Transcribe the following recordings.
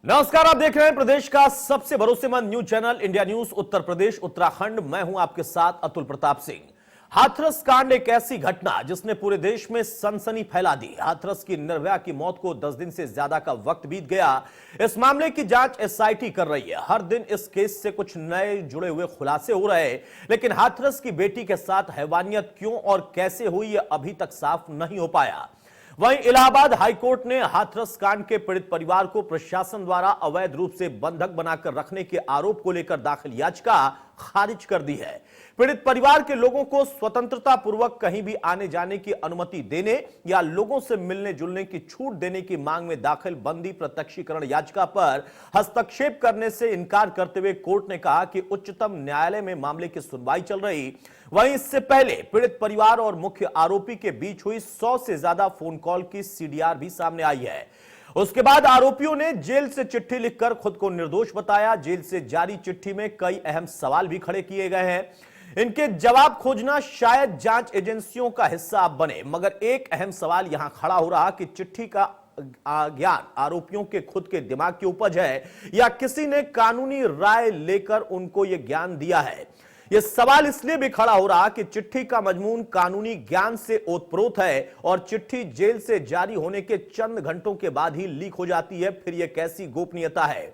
नमस्कार, आप देख रहे हैं प्रदेश का सबसे भरोसेमंद news channel India news Uttar Pradesh Uttarakhand. मैं हूं आपके साथ अतुल प्रताप सिंह। हाथरस कांड एक ऐसी घटना जिसने पूरे देश में सनसनी फैला दी। हाथरस की निर्भया की मौत को 10 दिन से ज्यादा का वक्त बीत गया। इस मामले की जांच एसआईटी कर रही है। हर दिन इस केस से कुछ नए जुड़े हुए खुलासे हो रहे हैं, लेकिन हाथरस की बेटी के साथ हैवानियत क्यों और कैसे हुई यह अभी तक साफ नहीं हो पाया। वहीं इलाहाबाद हाईकोर्ट ने हाथरस कांड के पीड़ित परिवार को प्रशासन द्वारा अवैध रूप से बंधक बनाकर रखने के आरोप को लेकर दाखिल याचिका खारिज कर दी है। पीड़ित परिवार के लोगों को स्वतंत्रता पूर्वक कहीं भी आने जाने की अनुमति देने या लोगों से मिलने जुलने की छूट देने की मांग में दाखिल बंदी प्रत्यक्षीकरण याचिका पर हस्तक्षेप करने से इनकार करते हुए कोर्ट ने कहा कि उच्चतम न्यायालय में मामले की सुनवाई चल रही। वहीं इससे पहले पीड़ित परिवार और मुख्य आरोपी के बीच हुई 100 से ज्यादा फोन कॉल की सीडीआर भी सामने आई है। उसके बाद आरोपियों ने जेल से चिट्ठी लिखकर खुद को निर्दोष बताया। जेल से जारी चिट्ठी में कई अहम सवाल भी खड़े किए गए हैं। इनके जवाब खोजना शायद जांच एजेंसियों का हिस्सा अब बने, मगर एक अहम सवाल यहां खड़ा हो रहा कि चिट्ठी का ज्ञान आरोपियों के खुद के दिमाग की उपज है या किसी ने कानूनी राय लेकर उनको यह ज्ञान दिया है। यह सवाल इसलिए भी खड़ा हो रहा कि चिट्ठी का मजमून कानूनी ज्ञान से ओतप्रोत है और चिट्ठी जेल से जारी होने के चंद घंटों के बाद ही लीक हो जाती है। फिर यह कैसी गोपनीयता है।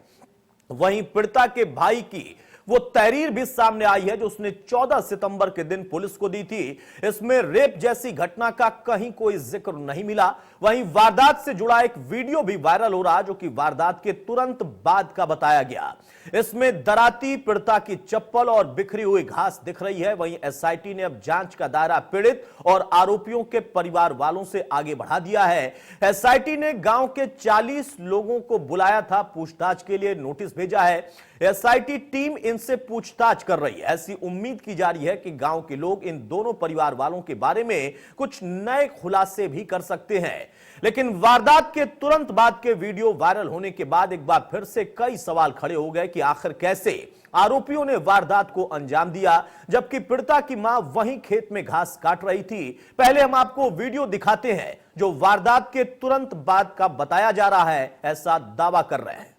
वहीं पीड़िता के भाई की वो तहरीर भी सामने आई है जो उसने 14 सितंबर के दिन पुलिस को दी थी। इसमें रेप जैसी घटना का कहीं कोई जिक्र नहीं मिला। वहीं वारदात से जुड़ा एक वीडियो भी वायरल हो रहा जो कि वारदात के तुरंत बाद का बताया गया। इसमें दराती पीड़िता की चप्पल और बिखरी हुई घास दिख रही है। वहीं एसआईटी ने अब जांच का दायरा पीड़ित और आरोपियों के परिवार वालों से आगे बढ़ा दिया है। एसआईटी ने गांव के 40 लोगों को बुलाया था, पूछताछ के लिए नोटिस भेजा है। एसआईटी टीम इनसे पूछताछ कर रही है। ऐसी उम्मीद की जा रही है कि गांव के लोग इन दोनों परिवार वालों के बारे में कुछ नए खुलासे भी कर सकते हैं। लेकिन वारदात के तुरंत बाद के वीडियो वायरल होने के बाद एक बार फिर से कई सवाल खड़े हो गए कि आखिर कैसे आरोपियों ने वारदात को अंजाम दिया, जबकि पीड़िता की मां वहीं खेत में घास काट रही थी। पहले हम आपको वीडियो दिखाते हैं जो वारदात के तुरंत बाद का बताया जा रहा है, ऐसा दावा कर रहे हैं।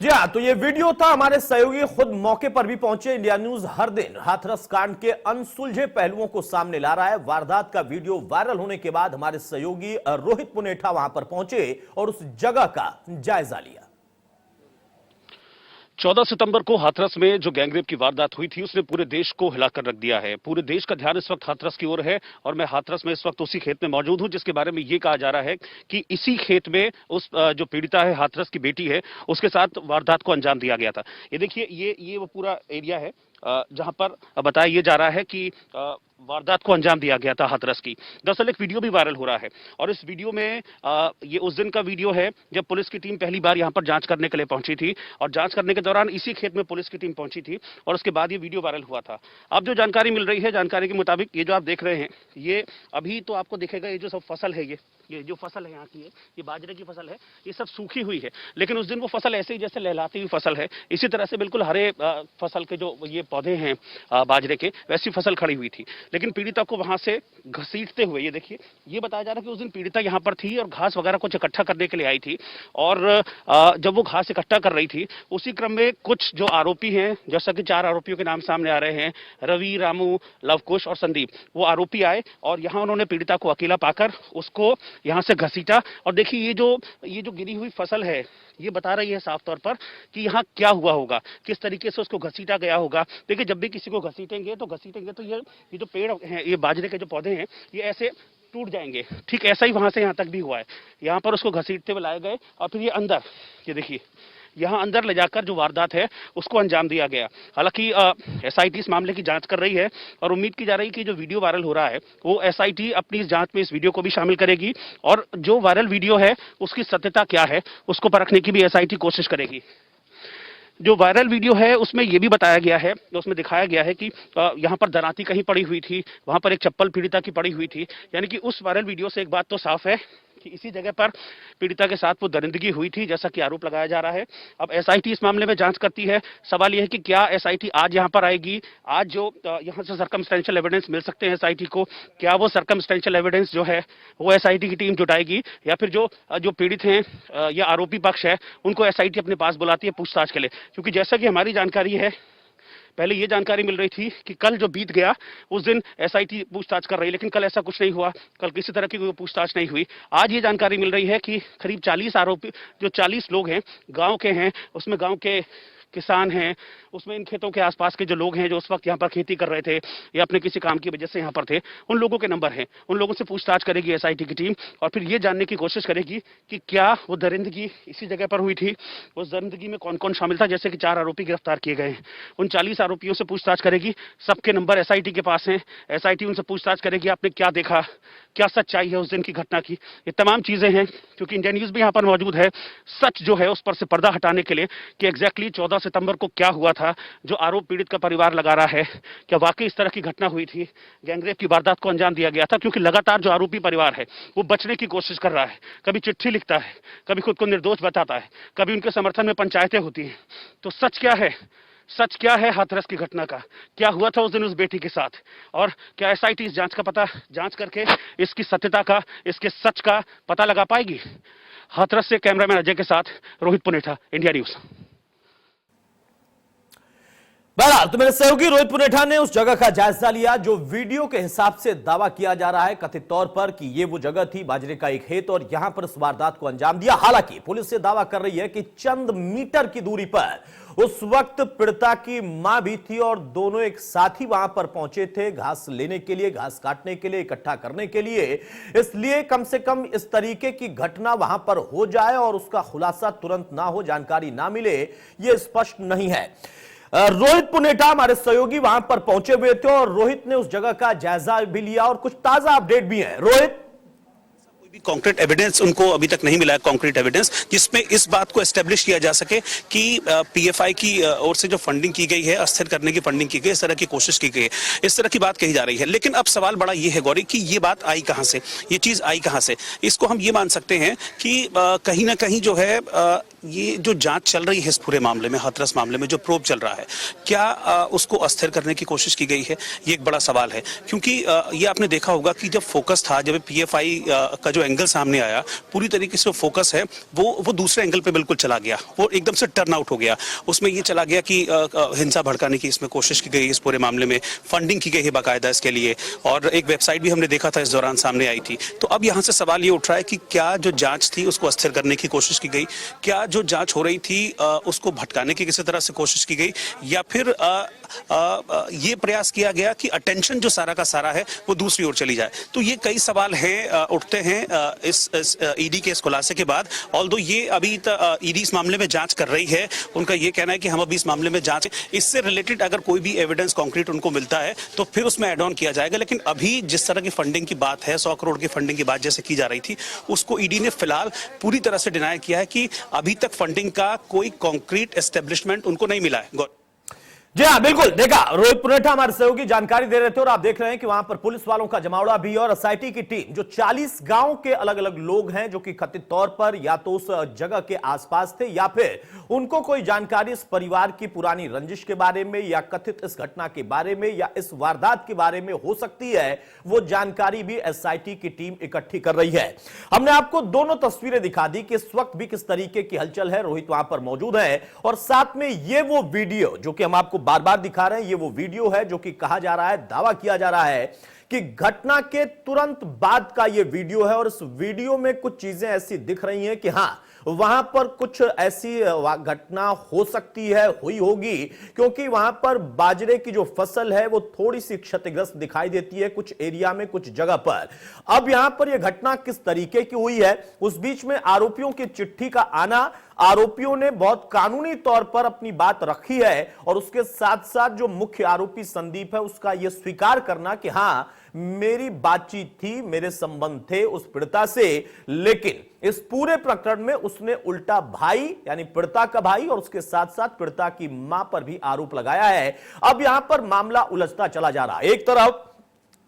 जी हां, तो ये वीडियो था। हमारे सहयोगी खुद मौके पर भी पहुंचे। इंडिया न्यूज हर दिन हाथरस कांड के अनसुलझे पहलुओं को सामने ला रहा है। वारदात का वीडियो वायरल होने के बाद हमारे सहयोगी रोहित पुनेठा वहां पर पहुंचे और उस जगह का जायजा लिया। 14 सितंबर को हाथरस में जो गैंगरेप की वारदात हुई थी उसने पूरे देश को हिलाकर रख दिया है। पूरे देश का ध्यान इस वक्त हाथरस की ओर है और मैं हाथरस में इस वक्त उसी खेत में मौजूद हूं जिसके बारे में ये कहा जा रहा है कि इसी खेत में उस जो पीड़िता है, हाथरस की बेटी है, उसके साथ वारदात को अंजाम दिया गया था। ये देखिए, ये वो पूरा एरिया है जहां पर बताया ये जा रहा है कि वारदात को अंजाम दिया गया था हाथरस की। दरअसल एक वीडियो भी वायरल हो रहा है और इस वीडियो में ये उस दिन का वीडियो है जब पुलिस की टीम पहली बार यहां पर जांच करने के लिए पहुंची थी और जांच करने के दौरान इसी खेत में पुलिस की टीम पहुंची थी और उसके बाद ये वीडियो वायरल हुआ था। अब जो जानकारी मिल रही है, जानकारी के मुताबिक ये जो आप देख रहे हैं, ये अभी तो आपको दिखेगा ये जो सब फसल है, ये जो फसल है यहाँ की, ये बाजरे की फसल है, ये सब सूखी हुई है। लेकिन उस दिन वो फसल ऐसे ही जैसे लहलाती हुई फसल है, इसी तरह से बिल्कुल हरे फसल के जो ये पौधे हैं बाजरे के, वैसी फसल खड़ी हुई थी। लेकिन पीड़िता को वहां से घसीटते हुए, ये देखिए, ये बताया जा रहा है कि उस दिन पीड़िता यहाँ पर थी और घास वगैरह कुछ इकट्ठा करने के लिए आई थी और जब वो घास इकट्ठा कर रही थी उसी क्रम में कुछ जो आरोपी हैं, जैसा कि 4 आरोपियों के नाम सामने आ रहे हैं, रवि, रामू, लवकुश और संदीप, वो आरोपी आए और यहाँ उन्होंने पीड़िता को अकेला पाकर उसको यहां से घसीटा। और देखिए ये जो गिरी हुई फसल है, ये बता रही है साफ तौर पर कि यहाँ क्या हुआ होगा, किस तरीके से उसको घसीटा गया होगा। देखिए, जब भी किसी को घसीटेंगे तो ये जो पेड़ हैं, ये बाजरे के जो पौधे हैं, ये ऐसे टूट जाएंगे। ठीक ऐसा ही वहां से यहाँ तक भी हुआ है। यहाँ पर उसको घसीटते हुए लाए गए और फिर ये अंदर, ये देखिए, यहाँ अंदर ले जाकर जो वारदात है उसको अंजाम दिया गया। हालांकि एसआईटी इस मामले की जांच कर रही है और उम्मीद की जा रही है कि जो वीडियो वायरल हो रहा है वो एसआईटी अपनी इस जांच में इस वीडियो को भी शामिल करेगी और जो वायरल वीडियो है उसकी सत्यता क्या है उसको परखने की भी एसआईटी कोशिश करेगी। जो वायरल वीडियो है उसमें यह भी बताया गया है, उसमें दिखाया गया है कि यहाँ पर दराती कहीं पड़ी हुई थी, वहां पर एक चप्पल पीड़िता की पड़ी हुई थी। यानी कि उस वायरल वीडियो से एक बात तो साफ है कि इसी जगह पर पीड़िता के साथ वो दरिंदगी हुई थी, जैसा कि आरोप लगाया जा रहा है। अब एसआईटी इस मामले में जांच करती है। सवाल यह है कि क्या एसआईटी आज यहां पर आएगी, आज जो यहां से सर्कमस्टेंशियल एविडेंस मिल सकते हैं एसआईटी को, क्या वो सर्कमस्टेंशियल एविडेंस जो है वो एसआईटी की टीम जुटाएगी, या फिर जो पीड़ित हैं या आरोपी पक्ष है उनको एसआईटी अपने पास बुलाती है पूछताछ के लिए। क्योंकि जैसा कि हमारी जानकारी है, पहले ये जानकारी मिल रही थी कि कल जो बीत गया उस दिन एसआईटी पूछताछ कर रही, लेकिन कल ऐसा कुछ नहीं हुआ, कल किसी तरह की कोई पूछताछ नहीं हुई। आज ये जानकारी मिल रही है कि करीब 40 आरोपी, जो 40 लोग हैं गांव के हैं, उसमें गांव के किसान हैं, उसमें इन खेतों के आसपास के जो लोग हैं जो उस वक्त यहाँ पर खेती कर रहे थे या अपने किसी काम की वजह से यहाँ पर थे, उन लोगों के नंबर हैं। उन लोगों से पूछताछ करेगी एसआईटी की टीम और फिर ये जानने की कोशिश करेगी कि क्या वो दरिंदगी इसी जगह पर हुई थी, उस दरिंदगी में कौन कौन शामिल था। जैसे कि 4 आरोपी गिरफ्तार किए गए हैं, उन 40 आरोपियों से पूछताछ करेगी, सबके नंबर एसआईटी के पास हैं। एसआईटी उनसे पूछताछ करेगी आपने क्या देखा, क्या सच्चाई है उस दिन की घटना की, ये तमाम चीजें हैं। क्योंकि इंडिया न्यूज भी यहाँ पर मौजूद है, सच जो है उस पर से पर्दा हटाने के लिए कि एग्जैक्टली 14 सितंबर को क्या हुआ था, जो आरोप पीड़ित का परिवार लगा रहा है, क्या वाकई इस तरह की घटना हुई थी, गैंगरेप की वारदात को अंजाम दिया गया था। क्योंकि लगातार जो आरोपी परिवार है वो बचने की कोशिश कर रहा है, कभी चिट्ठी लिखता है, कभी खुद को निर्दोष बताता है, कभी उनके समर्थन में पंचायतें होती हैं। तो सच क्या है, सच क्या है हाथरस की घटना का, क्या हुआ था उस दिन उस बेटी के साथ, और क्या एसआईटी इस जांच करके इसकी सत्यता का, इसके सच का पता लगा पाएगी। हाथरस से कैमरामैन अजय के साथ रोहित पुनेठा, इंडिया न्यूज। बहरहाल तो मेरे सहयोगी रोहित पुनेठा ने उस जगह का जायजा लिया जो वीडियो के हिसाब से दावा किया जा रहा है कथित तौर पर कि ये वो जगह थी, बाजरे का एक खेत, और यहां पर इस वारदात को अंजाम दिया। हालांकि पुलिस से दावा कर रही है कि चंद मीटर की दूरी पर उस वक्त पीड़िता की मां भी थी और दोनों एक साथ ही वहां पर पहुंचे थे घास लेने के लिए, घास काटने के लिए, इकट्ठा करने के लिए। इसलिए कम से कम इस तरीके की घटना वहां पर हो जाए और उसका खुलासा तुरंत ना हो, जानकारी ना मिले, यह स्पष्ट नहीं है। रोहित पुनेठा हमारे सहयोगी वहां पर पहुंचे हुए थे और रोहित ने उस जगह का जायजा भी लिया और कुछ ताजा अपडेट भी हैं। रोहित, भी कॉन्क्रीट एविडेंस उनको अभी तक नहीं मिला है, कॉन्क्रीट एविडेंस जिसमें इस बात को एस्टेब्लिश किया जा सके कि पीएफआई की ओर से जो फंडिंग की गई है, अस्थिर करने की फंडिंग की गई, इस तरह की कोशिश की गई है, इस तरह की बात कही जा रही है। लेकिन अब सवाल बड़ा ये है गौरी कि ये बात आई कहां से, ये चीज आई कहां से। इसको हम ये मान सकते हैं कि कहीं ना कहीं जो है ये जो जांच चल रही है इस पूरे मामले में, हाथरस मामले में जो प्रोब चल रहा है, क्या उसको अस्थिर करने की कोशिश की गई है, ये एक बड़ा सवाल है। क्योंकि ये आपने देखा होगा कि जब फोकस था, जब पीएफआई का जो एंगल सामने आया, पूरी तरीके से फोकस है वो दूसरे एंगल पे बिल्कुल चला गया, वो एकदम से टर्न आउट हो गया। उसमें ये चला गया कि हिंसा भड़काने की इसमें कोशिश की गई, इस पूरे मामले में फंडिंग की गई है बाकायदा इसके लिए, और एक वेबसाइट भी हमने देखा था इस दौरान सामने आई थी। तो अब यहाँ से सवाल ये उठ रहा है कि क्या जो जांच थी उसको अस्थिर करने की कोशिश की गई, क्या जो जांच हो रही थी उसको भटकाने की किसी तरह से कोशिश की गई, या फिर ये प्रयास किया गया कि अटेंशन जो सारा का सारा है वो दूसरी ओर चली जाए। तो ये कई सवाल हैं उठते हैं इस ईडी के इस खुलासे के बाद। ऑल्दो ये अभी ईडी इस मामले में जांच कर रही है, उनका ये कहना है कि हम अभी इस मामले में जांच, इससे रिलेटेड अगर कोई भी एविडेंस कॉन्क्रीट उनको मिलता है तो फिर उसमें एड ऑन किया जाएगा। लेकिन अभी जिस तरह की फंडिंग की बात है, 100 करोड़ की फंडिंग की बात जैसे की जा रही थी, उसको ईडी ने फिलहाल पूरी तरह से डिनाई किया है कि अभी तक फंडिंग का कोई कॉन्क्रीट एस्टेब्लिशमेंट उनको नहीं मिला है। जी हाँ, बिल्कुल देखा, रोहित पुनेठा हमारे सहयोगी जानकारी दे रहे थे और आप देख रहे हैं कि वहां पर पुलिस वालों का जमावड़ा भी और एसआईटी की टीम, जो 40 गांव के अलग अलग लोग हैं जो कि कथित तौर पर या तो उस जगह के आसपास थे या फिर उनको कोई जानकारी इस परिवार की पुरानी रंजिश के बारे में या कथित इस घटना के बारे में या इस वारदात के बारे में हो सकती है, वो जानकारी भी एसआईटी की टीम इकट्ठी कर रही है। हमने आपको दोनों तस्वीरें दिखा दी कि इस वक्त भी किस तरीके की हलचल है, रोहित वहां पर मौजूद है और साथ में ये वो वीडियो जो कि हम आपको बार बार दिखा रहे हैं, ये वो वीडियो है जो कि कहा जा रहा है, दावा किया जा रहा है कि घटना के तुरंत बाद का ये वीडियो है और इस वीडियो में कुछ चीजें ऐसी दिख रही हैं कि हां, वहां पर कुछ ऐसी घटना हो सकती है, हुई होगी, क्योंकि वहां पर बाजरे की जो फसल है वो थोड़ी सी क्षतिग्रस्त दिखाई देती है कुछ एरिया में, कुछ जगह पर। अब यहां पर यह घटना किस तरीके की हुई है, उस बीच में आरोपियों की चिट्ठी का आना, आरोपियों ने बहुत कानूनी तौर पर अपनी बात रखी है और उसके साथ साथ जो मुख्य आरोपी संदीप है उसका यह स्वीकार करना कि हां मेरी बातचीत थी, मेरे संबंध थे उस पीड़िता से, लेकिन इस पूरे प्रकरण में उसने उल्टा भाई यानी पीड़िता का भाई और उसके साथ साथ पीड़िता की मां पर भी आरोप लगाया है। अब यहां पर मामला उलझता चला जा रहा है। एक तरफ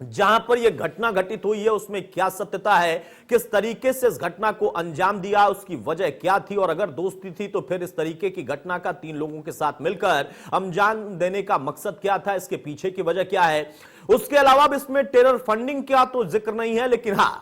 जहां पर यह घटना घटित हुई है उसमें क्या सत्यता है, किस तरीके से इस घटना को अंजाम दिया, उसकी वजह क्या थी और अगर दोस्ती थी तो फिर इस तरीके की घटना का 3 लोगों के साथ मिलकर अंजाम देने का मकसद क्या था, इसके पीछे की वजह क्या है। उसके अलावा इसमें टेरर फंडिंग का तो जिक्र नहीं है, लेकिन हां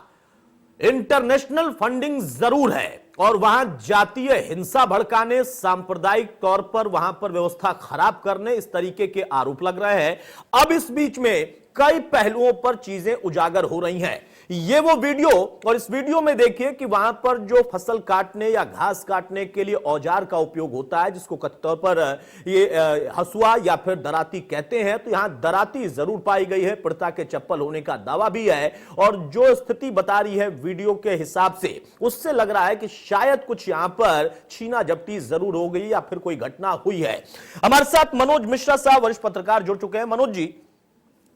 इंटरनेशनल फंडिंग जरूर है और वहां जातीय हिंसा भड़काने, सांप्रदायिक तौर पर वहां पर व्यवस्था खराब करने, इस तरीके के आरोप लग रहे हैं। अब इस बीच में कई पहलुओं पर चीजें उजागर हो रही हैं। ये वो वीडियो और इस वीडियो में देखिए कि वहां पर जो फसल काटने या घास काटने के लिए औजार का उपयोग होता है जिसको कथित तौर पर ये हसुआ या फिर दराती कहते हैं, तो यहां दराती जरूर पाई गई है, पीड़िता के चप्पल होने का दावा भी है और जो स्थिति बता रही है वीडियो के हिसाब से उससे लग रहा है कि शायद कुछ यहां पर छीना झपटी जरूर हो गई या फिर कोई घटना हुई है। हमारे साथ मनोज मिश्रा साहब वरिष्ठ पत्रकार जुड़ चुके हैं। मनोज जी,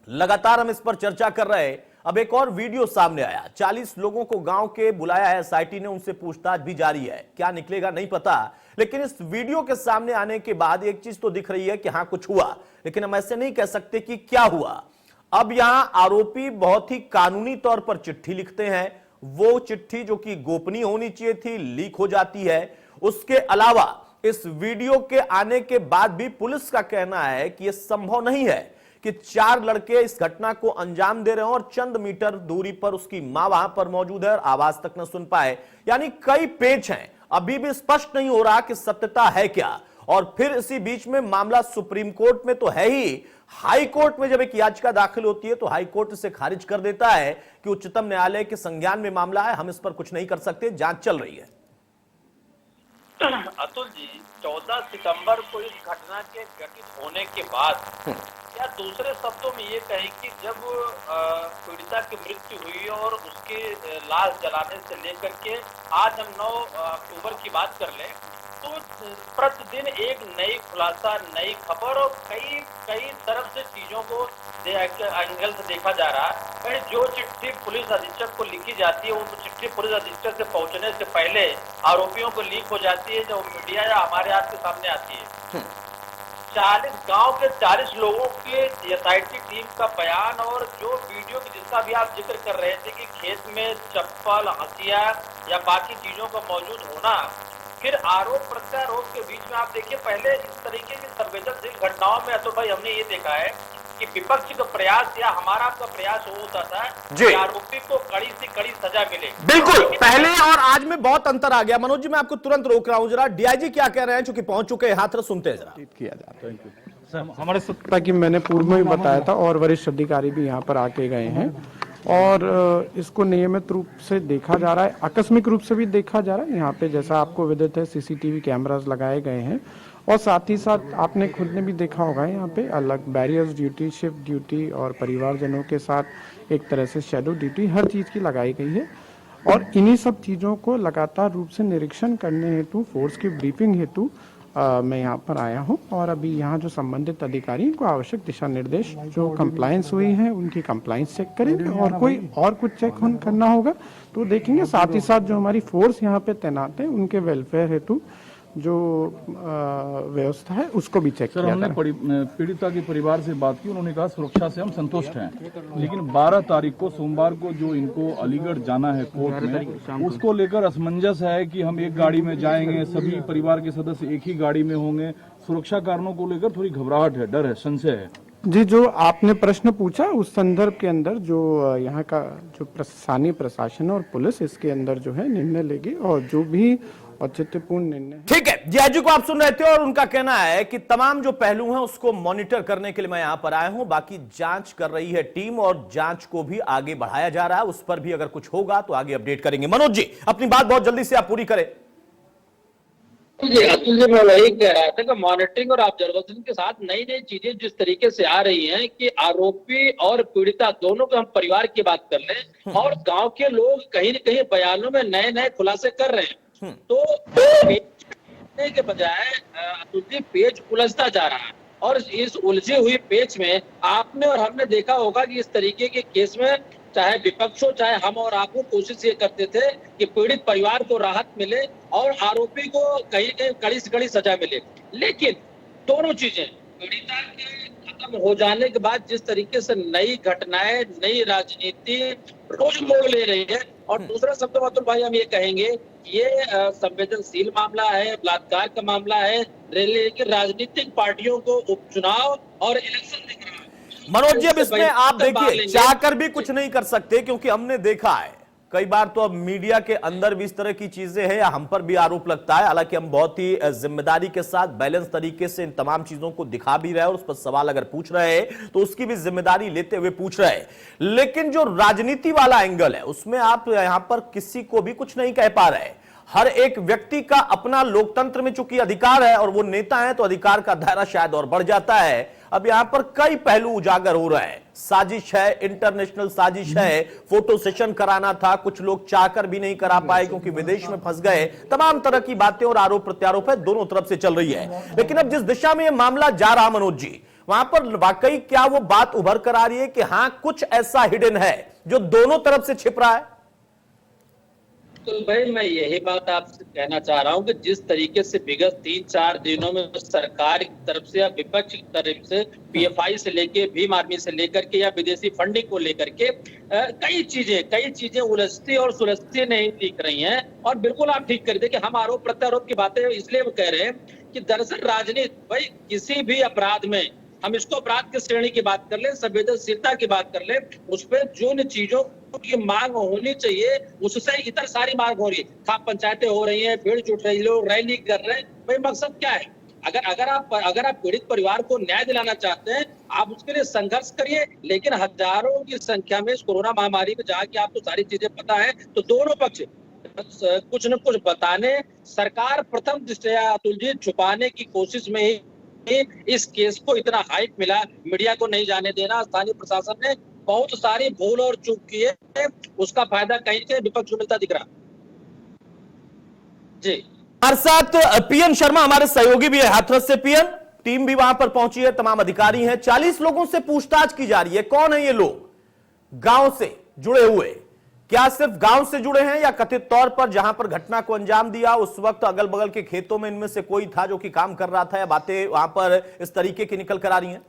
लगातार हम इस पर चर्चा कर रहे हैं, अब एक और वीडियो सामने आया, 40 लोगों को गांव के बुलाया है एसआईटी ने, उनसे पूछताछ भी जारी है, क्या निकलेगा नहीं पता, लेकिन इस वीडियो के सामने आने के बाद एक चीज तो दिख रही है कि हां कुछ हुआ, लेकिन हम ऐसे नहीं कह सकते कि क्या हुआ। अब यहां आरोपी बहुत ही कानूनी तौर पर चिट्ठी लिखते हैं, वो चिट्ठी जो कि गोपनीय होनी चाहिए थी लीक हो जाती है। उसके अलावा इस वीडियो के आने के बाद भी पुलिस का कहना है कि यह संभव नहीं है कि 4 लड़के इस घटना को अंजाम दे रहे हो और चंद मीटर दूरी पर उसकी मां वहां पर मौजूद है और आवाज तक न सुन पाए, यानी कई पेच हैं, अभी भी स्पष्ट नहीं हो रहा कि सत्यता है क्या। और फिर इसी बीच में मामला सुप्रीम कोर्ट में तो है ही, हाई कोर्ट में जब एक याचिका दाखिल होती है तो हाई कोर्ट इसे खारिज कर देता है कि उच्चतम न्यायालय के संज्ञान में मामला है, हम इस पर कुछ नहीं कर सकते, जांच चल रही है। अतुल जी, 14 सितंबर को इस घटना के घटित होने के बाद या दूसरे शब्दों में ये कहें कि जब पीड़िता की मृत्यु हुई और उसके लाश जलाने से लेकर के आज हम 9 अक्टूबर की बात कर लें तो प्रतिदिन एक नई खुलासा, नई खबर और कई तरफ से चीजों को एंगल से देखा जा रहा है। जो चिट्ठी पुलिस अधीक्षक को लिखी जाती है वो चिट्ठी पुलिस अधीक्षक से पहुंचने से पहले आरोपियों को लीक हो जाती है, जब मीडिया या हमारे हाथ के सामने आती है। 40 गांव के 40 लोगों के एसआईटी टीम का बयान और जो वीडियो जिसका भी आप जिक्र कर रहे थे कि खेत में चप्पल, हथिया या बाकी चीजों का मौजूद होना, फिर आरोप प्रत्यारोप के बीच में आप देखिए पहले इस तरीके की संवेदनशील घटनाओं में तो भाई हमने ये देखा है कि विपक्ष का प्रयास या हमारा आपका प्रयास वो होता था कि आरोपी को कड़ी से कड़ी सजा मिले। बिल्कुल, पहले और आज में बहुत अंतर आ गया। मनोज जी, मैं आपको तुरंत रोक रहा हूं, जरा डीआईजी क्या कह रहे हैं, चूंकि पहुंच चुके हैं, हाथ सुनते हैं जरा। किया जाता है हमारे सत्ता की मैंने पूर्व में भी बताया था और वरिष्ठ अधिकारी भी यहाँ पर आके गए हैं और इसको नियमित रूप से देखा जा रहा है, आकस्मिक रूप से भी देखा जा रहा है। यहाँ पे जैसा आपको विदित है सीसीटीवी कैमरास लगाए गए हैं और साथ ही साथ आपने खुद ने भी देखा होगा यहाँ पे अलग बैरियर्स ड्यूटी, शिफ्ट ड्यूटी और परिवारजनों के साथ एक तरह से शेडो ड्यूटी हर चीज़ की लगाई गई है और इन्हीं सब चीज़ों को लगातार रूप से निरीक्षण करने हेतु, फोर्स की ब्रीफिंग हेतु मैं यहाँ पर आया हूँ और अभी यहाँ जो संबंधित अधिकारी इनको आवश्यक दिशा निर्देश जो कंप्लायंस हुई है उनकी कंप्लायंस चेक करेंगे और कोई और कुछ चेक करना होगा तो देखेंगे। साथ ही साथ जो हमारी फोर्स यहाँ पे तैनात है उनके वेलफेयर हेतु जो व्यवस्था है उसको भी चेक किया। हमने पीड़िता के परिवार से बात की, उन्होंने कहा सुरक्षा से हम संतुष्ट हैं, लेकिन 12 तारीख को सोमवार को जो इनको अलीगढ़ जाना है कोर्ट में, उसको लेकर असमंजस है कि हम एक गाड़ी में जाएंगे, सभी परिवार के सदस्य एक ही गाड़ी में होंगे। सुरक्षा कारणों को लेकर थोड़ी घबराहट है, डर है, संशय है। जी, जो आपने प्रश्न पूछा उस संदर्भ के अंदर जो यहाँ का जो स्थानीय प्रशासन और पुलिस इसके अंदर जो है निर्णय लेगी और जो भी औचित्यपूर्ण निर्णय। ठीक है, डीआईजी को आप सुन रहे थे और उनका कहना है कि तमाम जो पहलू हैं उसको मॉनिटर करने के लिए मैं यहां पर आया हूं, बाकी जांच कर रही है टीम और जांच को भी आगे बढ़ाया जा रहा है, उस पर भी अगर कुछ होगा तो आगे अपडेट करेंगे। मनोज जी, अपनी बात बहुत जल्दी से आप पूरी करें। अतुल जी, मैं वही कह रहा था कि मॉनिटरिंग और ऑब्जर्वेशन के साथ नई नई चीजें जिस तरीके से आ रही हैं कि आरोपी और पीड़िता दोनों को हम परिवार की बात कर लें और गांव के लोग कहीं न कहीं बयानों में नए नए खुलासे कर रहे हैं, तो करने के बजाय अतुल जी पेच उलझता जा रहा है। और इस उलझी हुई पेच में आपने और हमने देखा होगा कि इस तरीके के केस में चाहे विपक्ष हो चाहे हम और आप हो, कोशिश ये करते थे कि पीड़ित परिवार को राहत मिले और आरोपी को कहीं कहीं कड़ी से कड़ी सजा मिले। लेकिन दोनों चीजें पीड़िता के खत्म हो जाने के बाद जिस तरीके से नई घटनाएं, नई राजनीति रोज मोड़ ले रही है, और दूसरा शब्द में अतुल भाई हम ये कहेंगे कि ये संवेदनशील मामला है, बलात्कार का मामला है, लेकिन राजनीतिक पार्टियों को उपचुनाव और इलेक्शन दिख रहा है। मनोज जी, अब इसमें आप देखिए चाहकर भी कुछ नहीं कर सकते, क्योंकि हमने देखा है कई बार तो अब मीडिया के अंदर भी इस तरह की चीजें हैं या हम पर भी आरोप लगता है। हालांकि हम बहुत ही जिम्मेदारी के साथ बैलेंस तरीके से इन तमाम चीजों को दिखा भी रहे हैं और उस पर सवाल अगर पूछ रहे हैं तो उसकी भी जिम्मेदारी लेते हुए पूछ रहे हैं। लेकिन जो राजनीति वाला एंगल है उसमें आप यहां पर किसी को भी कुछ नहीं कह पा रहे। हर एक व्यक्ति का अपना लोकतंत्र में चूंकि अधिकार है और वो नेता है तो अधिकार का दायरा शायद और बढ़ जाता है। अब यहां पर कई पहलू उजागर हो रहे हैं। साजिश है, इंटरनेशनल साजिश है, फोटो सेशन कराना था, कुछ लोग चाहकर भी नहीं करा पाए क्योंकि विदेश में फंस गए। तमाम तरह की बातें और आरोप प्रत्यारोप है दोनों तरफ से चल रही है। लेकिन अब जिस दिशा में यह मामला जा रहा मनोज जी, वहां पर वाकई क्या वो बात उभर कर आ रही है कि हां कुछ ऐसा हिडन है जो दोनों तरफ से छिप रहा है? तो भाई मैं यही बात आपसे कहना चाह रहा हूं कि जिस तरीके से विगत 3-4 दिनों में सरकार की तरफ से या विपक्ष की तरफ से पीएफआई से लेके भीम आर्मी से लेकर के या विदेशी फंडिंग को लेकर के कई चीजें उलझती और सुलझती नहीं दिख रही हैं। और बिल्कुल आप ठीक कर दे कि हम आरोप प्रत्यारोप की बातें इसलिए कह रहे हैं कि दरअसल राजनीति भाई किसी भी अपराध में, हम इसको अपराध की श्रेणी की बात कर ले, संवेदनशीलता की बात कर ले, उस पर जिन चीजों की मांग होनी चाहिए उससे इतर सारी मांग हो रही है। खाप पंचायतें हो रही हैं, भीड़ जुट रही, लोग रैली कर रहे हैं। भाई मकसद क्या है? अगर आप पीड़ित परिवार को न्याय दिलाना चाहते हैं, आप उसके लिए संघर्ष करिए। लेकिन हजारों की संख्या में इस कोरोना महामारी में जहाँ की आपको सारी चीजें पता है, तो दोनों पक्ष कुछ न कुछ बताने, सरकार प्रथम दृष्टया अतुल जी छुपाने की कोशिश में ही इस केस को इतना हाइप मिला, मीडिया को नहीं जाने देना। स्थानीय प्रशासन ने बहुत सारी भूल और चूक की है, उसका फायदा कहीं से विपक्ष को मिलता दिख रहा। जी हमारे साथ पीएन शर्मा हमारे सहयोगी भी है हाथरस से। पीएन, टीम भी वहां पर पहुंची है, तमाम अधिकारी हैं। 40 लोगों से पूछताछ की जा रही है। कौन है ये लोग? गांव से जुड़े हुए, क्या सिर्फ गांव से जुड़े हैं या कथित तौर पर जहां पर घटना को अंजाम दिया उस वक्त अगल बगल के खेतों में इनमें से कोई था जो कि काम कर रहा था, या बातें वहां पर इस तरीके की निकल कर आ रही हैं?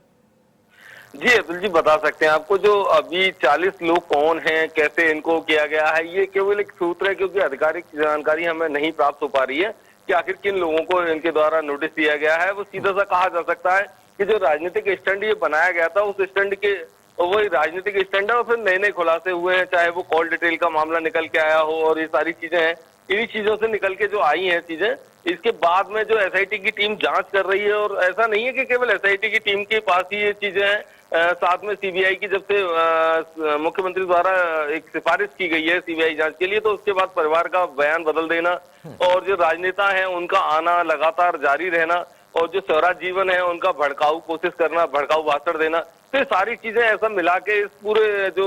जी अतुल जी बता सकते हैं आपको। जो अभी 40 लोग कौन हैं, कैसे इनको किया गया है, ये केवल एक सूत्र है, क्योंकि आधिकारिक जानकारी हमें नहीं प्राप्त हो पा रही है कि आखिर किन लोगों को इनके द्वारा नोटिस दिया गया है। वो सीधा सा कहा जा सकता है कि जो राजनीतिक स्टंट ये बनाया गया था उस स्टंट के वही राजनीतिक स्टंट है और फिर नए नए खुलासे हुए हैं, चाहे वो कॉल डिटेल का मामला निकल के आया हो और ये सारी चीजें हैं, इन्हीं चीजों से निकल के जो आई हैं चीजें। इसके बाद में जो एसआईटी की टीम जांच कर रही है, और ऐसा नहीं है कि केवल एसआईटी की टीम के पास ही ये चीजें हैं, साथ में सीबीआई की जब से मुख्यमंत्री द्वारा एक सिफारिश की गई है सीबीआई जांच के लिए, तो उसके बाद परिवार का बयान बदल देना और जो राजनेता हैं उनका आना लगातार जारी रहना और जो स्वराज जीवन है उनका भड़काऊ कोशिश करना, भड़काऊ भाषण देना, तो ये सारी चीजें ऐसा मिला के इस पूरे जो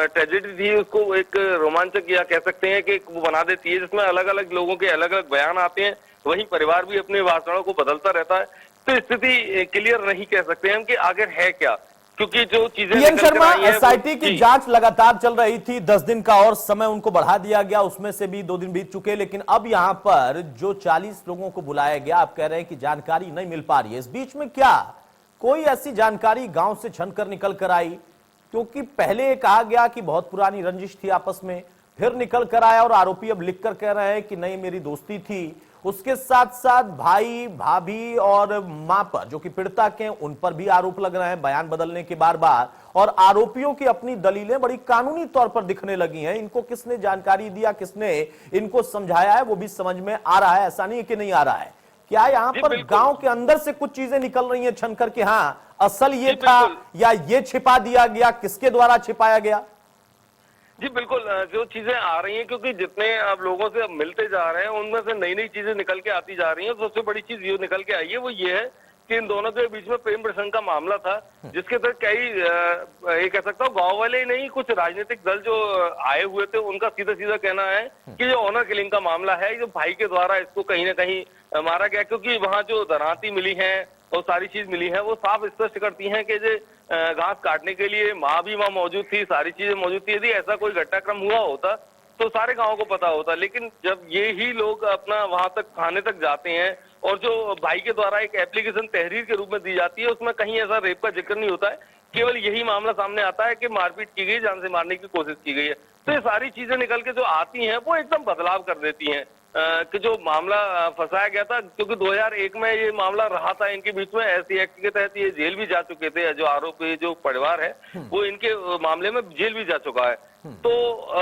ट्रेजेडी थी उसको एक रोमांचक या कह सकते हैं कि वो बना देती है, जिसमें अलग अलग लोगों के अलग अलग बयान आते हैं। वहीं परिवार भी अपने भाषणों को बदलता रहता है। तो स्थिति क्लियर नहीं कह सकते हम कि आखिर है क्या, क्योंकि जो चीजें पीएन शर्मा, एसआईटी की जांच लगातार चल रही थी, 10 दिन का और समय उनको बढ़ा दिया गया, उसमें से भी 2 दिन बीत चुके। लेकिन अब यहां पर जो 40 लोगों को बुलाया गया, आप कह रहे हैं कि जानकारी नहीं मिल पा रही है। इस बीच में क्या कोई ऐसी जानकारी गांव से छनकर निकल कर आई? क्योंकि पहले कहा गया कि बहुत पुरानी रंजिश थी आपस में, फिर निकल कर आया और आरोपी अब लिखकर कह रहे हैं कि नहीं मेरी दोस्ती थी। उसके साथ साथ भाई, भाभी और मां पर, जो कि पीड़िता के, उन पर भी आरोप लग रहे हैं बयान बदलने के बार बार, और आरोपियों की अपनी दलीलें बड़ी कानूनी तौर पर दिखने लगी हैं। इनको किसने जानकारी दिया, किसने इनको समझाया है, वो भी समझ में आ रहा है। ऐसा नहीं कि नहीं आ रहा है। क्या यहाँ पर गांव के अंदर से कुछ चीजें निकल रही हैं छन करके, हाँ असल ये था या ये छिपा दिया गया, किसके द्वारा छिपाया गया? जी बिल्कुल, जो चीजें आ रही हैं, क्योंकि जितने आप लोगों से अब मिलते जा रहे हैं उनमें से नई नई चीजें निकल के आती जा रही हैं। सबसे बड़ी चीज ये निकल के आई है वो ये है कि इन दोनों के बीच में प्रेम प्रसंग का मामला था, जिसके तहत कई ये कह सकता हूँ गांव वाले ही नहीं, कुछ राजनीतिक दल जो आए हुए थे उनका सीधा सीधा कहना है कि ये ऑनर किलिंग का मामला है, जो भाई के द्वारा इसको कहीं ना कहीं मारा गया, क्योंकि वहां जो दरांती मिली है और सारी चीज मिली है वो साफ स्पष्ट करती हैं कि जो घास काटने के लिए माँ भी वहां मौजूद थी, सारी चीजें मौजूद थी। यदि ऐसा कोई घटनाक्रम हुआ होता तो सारे गांवों को पता होता, लेकिन जब ये ही लोग अपना वहां तक थाने तक जाते हैं और जो भाई के द्वारा एक एप्लीकेशन तहरीर के रूप में दी जाती है उसमें कहीं ऐसा रेप का जिक्र नहीं होता है, केवल यही मामला सामने आता है कि मारपीट की गई, जान से मारने की कोशिश की गई है। तो ये सारी चीजें निकल के जो आती हैं वो एकदम बदलाव कर देती हैं कि जो मामला फंसाया गया था, क्योंकि 2001 में ये मामला रहा था इनके बीच में, ऐसी एक्ट के तहत ये जेल भी जा चुके थे, जो आरोपी जो परिवार है वो इनके मामले में जेल भी जा चुका है। तो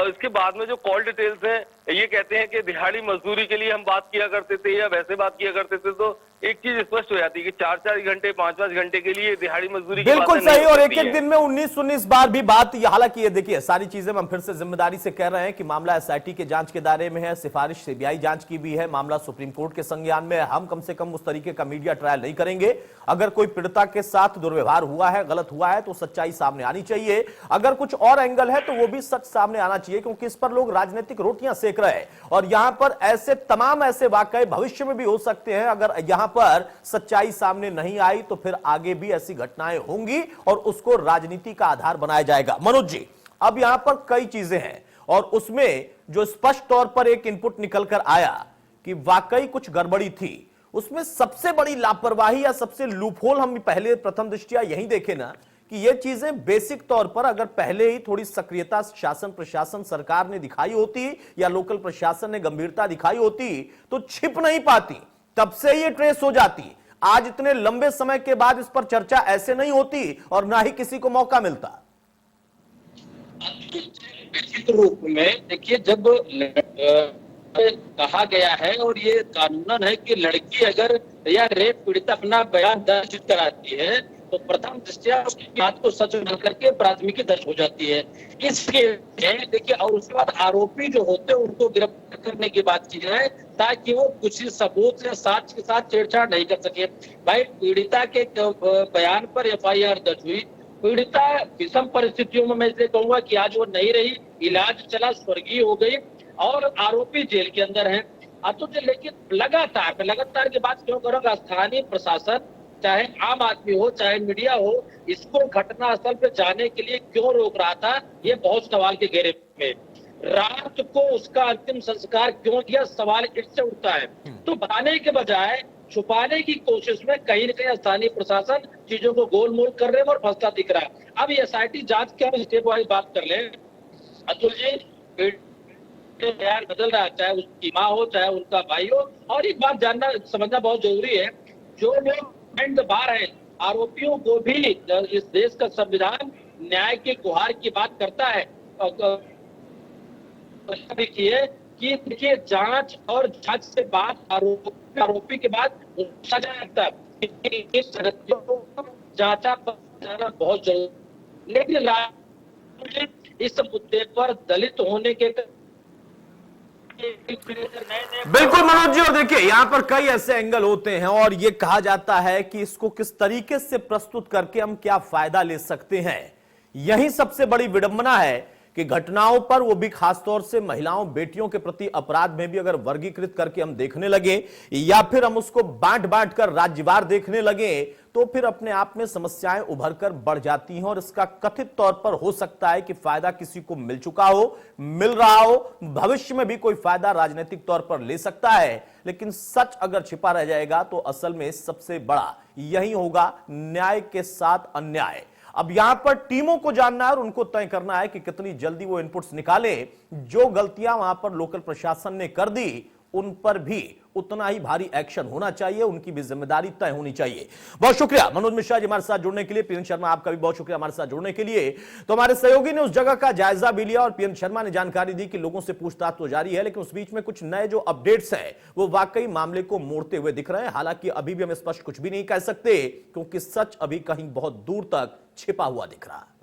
इसके बाद में जो कॉल डिटेल्स हैं ये कहते हैं कि दिहाड़ी मजदूरी के लिए हम बात किया करते थे या वैसे बात किया करते थे, तो एक चीज स्पष्ट हो जाती है कि 4-4 घंटे 5-5 घंटे के लिए दिहाड़ी मजदूरी की बिल्कुल बातें सही। नहीं और हो एक सकती एक दिन में 19-19 बार भी बात, हालांकि ये देखिए सारी चीजें हम फिर से जिम्मेदारी से कह रहे हैं कि मामला एसआईटी के जांच के दायरे में है, सिफारिश सीबीआई जांच की भी है, मामला सुप्रीम कोर्ट के संज्ञान में है। हम कम से कम उस तरीके का मीडिया ट्रायल नहीं करेंगे। अगर कोई पीड़िता के साथ दुर्व्यवहार हुआ है, गलत हुआ है, तो सच्चाई सामने आनी चाहिए। अगर कुछ और एंगल है तो वो भी सच सामने आना चाहिए, क्योंकि इस पर लोग राजनीतिक रोटियां सेक रहे हैं और यहां पर ऐसे तमाम ऐसे वाकये भविष्य में भी हो सकते हैं। अगर यहां पर सच्चाई सामने नहीं आई तो फिर आगे भी ऐसी घटनाएं होंगी और उसको राजनीति का आधार बनाया जाएगा। मनोज जी, अब यहां पर कई चीजें हैं और उसमें जो स्पष्ट तौर पर एक इनपुट निकल कर आया कि वाकई कुछ गड़बड़ी थी, उसमें सबसे बड़ी लापरवाही या सबसे लूपहोल हम पहले प्रथम दृष्टया यही देखे ना कि ये चीजें बेसिक तौर पर अगर पहले ही थोड़ी सक्रियता शासन प्रशासन सरकार ने दिखाई होती या लोकल प्रशासन ने गंभीरता दिखाई होती तो छिप नहीं पाती, तब से ये ट्रेस हो जाती। आज इतने लंबे समय के बाद इस पर चर्चा ऐसे नहीं होती और ना ही किसी को मौका मिलता। निश्चित रूप में देखिए, जब कहा गया है और ये कानूनन है कि लड़की अगर या रेप पीड़िता अपना बयान दर्ज कराती है तो प्रथम दृष्टया उसकी बात को सच मान करके प्राथमिकी दर्ज हो जाती है। इसके देखिए, और उसके बाद आरोपी जो होते हैं उनको गिरफ्तार करने की बात की जाए ताकि वो कुछ सबूत या साक्ष्य के साथ छेड़छाड़ नहीं कर सके। भाई, पीड़िता के बयान पर एफआईआर दर्ज हुई, पीड़िता विषम परिस्थितियों में मैं इसलिए कहूंगा कि आज वो नहीं रही, इलाज चला, स्वर्गीय हो गई और आरोपी जेल के अंदर है। तो लेकिन लगातार की बात क्यों करूंगा, स्थानीय प्रशासन चाहे आम आदमी हो चाहे मीडिया हो, इसको घटना स्थल पे जाने के लिए क्यों रोक रहा था, ये बहुत सवाल के घेरे में। रात को उसका अंतिम संस्कार क्यों किया, सवाल इससे उठता है। तो बताने के बजाय छुपाने की कोशिश में कहीं न कहीं स्थानीय प्रशासन चीजों को गोलमोल कर रहे हैं और फंसता दिख रहा है। अब एसआईटी जांच के हम स्टेप वाइज बात कर लें। अतुल जी, बयान बदल रहा है, चाहे उसकी माँ हो चाहे उनका भाई हो। और एक बात जानना समझना बहुत जरूरी है, जो लोग बार है, आरोपियों को भी इस देश का संविधान न्याय के गुहार की बात करता है। देखिए कि देखिए, जांच और जांच से बाद आरोपी के बाद सजा लगता है, जांचा जाना बहुत जरूरी। लेकिन इस मुद्दे पर दलित होने के बिल्कुल मनोज जी, और देखिए यहां पर कई ऐसे एंगल होते हैं और यह कहा जाता है कि इसको किस तरीके से प्रस्तुत करके हम क्या फायदा ले सकते हैं। यही सबसे बड़ी विडंबना है कि घटनाओं पर, वो भी खासतौर से महिलाओं बेटियों के प्रति अपराध में भी अगर वर्गीकृत करके हम देखने लगे या फिर हम उसको बांट बांट कर राज्यवार देखने लगे तो फिर अपने आप में समस्याएं उभर कर बढ़ जाती हैं और इसका कथित तौर पर हो सकता है कि फायदा किसी को मिल चुका हो, मिल रहा हो, भविष्य में भी कोई फायदा राजनीतिक तौर पर ले सकता है। लेकिन सच अगर छिपा रह जाएगा तो असल में सबसे बड़ा यही होगा, न्याय के साथ अन्याय। अब यहां पर टीमों को जानना है और उनको तय करना है कि कितनी जल्दी वो इनपुट्स निकाले। जो गलतियां वहां पर लोकल प्रशासन ने कर दी उन पर भी उतना ही भारी एक्शन होना चाहिए, उनकी भी जिम्मेदारी तय होनी चाहिए। बहुत शुक्रिया मनोज मिश्रा जी हमारे साथ जुड़ने के लिए। पीएन शर्मा आपका भी बहुत शुक्रिया हमारे साथ जुड़ने के लिए। तो हमारे सहयोगी ने उस जगह का जायजा भी लिया और पीएन शर्मा ने जानकारी दी कि लोगों से पूछताछ तो जारी है, लेकिन उस बीच में कुछ नए जो अपडेट्स हैं वो वाकई मामले को मोड़ते हुए दिख रहे हैं। हालांकि अभी भी हम स्पष्ट कुछ भी नहीं कह सकते क्योंकि सच अभी कहीं बहुत दूर तक छिपा हुआ दिख रहा है।